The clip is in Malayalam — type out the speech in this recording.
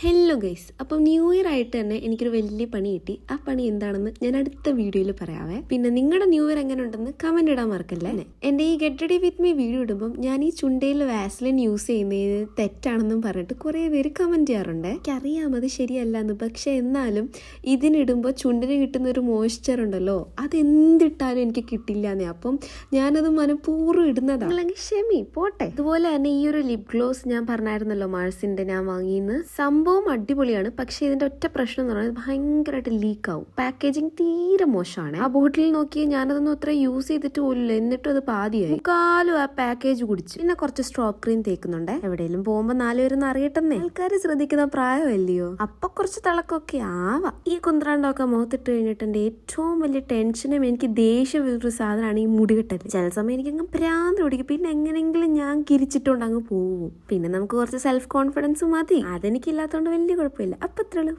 ഹലോ ഗൈസ്, അപ്പം ന്യൂ ഇയർ ആയിട്ട് തന്നെ എനിക്കൊരു വലിയ പണി കിട്ടി. ആ പണി എന്താണെന്ന് ഞാൻ അടുത്ത വീഡിയോയിൽ പറയാവേ. പിന്നെ നിങ്ങളുടെ ന്യൂ ഇയർ എങ്ങനെ ഉണ്ടെന്ന് കമന്റ് ഇടാൻ മറക്കല്ലേ. എൻ്റെ ഈ get ready with me video ഇടുമ്പം ഞാൻ ഈ ചുണ്ടയിൽ വാസ്ലിൻ യൂസ് ചെയ്യുന്നത് തെറ്റാണെന്നും പറഞ്ഞിട്ട് കുറേ പേര് കമന്റ് ചെയ്യാറുണ്ട്. എനിക്കറിയാം അത് ശരിയല്ല എന്ന്, പക്ഷെ എന്നാലും ഇതിനിടുമ്പോൾ ചുണ്ടിന് കിട്ടുന്ന ഒരു മോയ്സ്ചർ ഉണ്ടല്ലോ, അതെന്തിട്ടാലും എനിക്ക് കിട്ടില്ല എന്നേ. അപ്പം ഞാനത് മനഃപൂർവ്വം ഇടുന്നതാണ്, അല്ലെങ്കിൽ ക്ഷമി പോട്ടെ. അതുപോലെ തന്നെ ഈ ഒരു ലിപ് ഗ്ലോസ് ഞാൻ പറഞ്ഞായിരുന്നല്ലോ മാഴ്സിന്റെ, ഞാൻ വാങ്ങിയെന്ന്. സംഭവം അടിപൊളിയാണ്, പക്ഷെ ഇതിന്റെ ഒറ്റ പ്രശ്നം എന്ന് പറഞ്ഞാൽ ഭയങ്കരമായിട്ട് ലീക്ക് ആവും. പാക്കേജിങ് തീരെ മോശമാണ്. ആ ബോട്ടിൽ നോക്കി ഞാനതൊന്നും അത്ര യൂസ് ചെയ്തിട്ട് പോലില്ല, എന്നിട്ടും അത് പാതിയായി. കാലും ആ പാക്കേജ് കുടിച്ചു. പിന്നെ കുറച്ച് സ്ട്രോക്ക് ക്രീം തേക്കുന്നുണ്ട്. എവിടെയെങ്കിലും പോകുമ്പോ 4 പേരൊന്നും അറിയട്ടെന്നേ. ആൾക്കാർ ശ്രദ്ധിക്കുന്ന പ്രായമല്ലയോ, അപ്പൊ കുറച്ച് തിളക്കൊക്കെ ആവാം. ഈ കുന്ത്രാണ്ടൊക്കെ മുഖത്തിട്ട് കഴിഞ്ഞിട്ട് എന്റെ ഏറ്റവും വലിയ ടെൻഷനും എനിക്ക് ദേഷ്യം ഒരു സാധനമാണ് ഈ മുടികെട്ടൽ. ചില സമയം എനിക്ക് അങ്ങ് ഭ്രാന്ത് പിടിക്കും. പിന്നെ എങ്ങനെയെങ്കിലും ഞാൻ കിരിച്ചിട്ടുകൊണ്ട് അങ്ങ് പോകും. പിന്നെ നമുക്ക് കുറച്ച് സെൽഫ് കോൺഫിഡൻസ് മതി, അതെനിക്കില്ലാത്തതുകൊണ്ട് വലിയ കുഴപ്പമില്ല. അപ്പൊ ഇത്രയുള്ളൂ.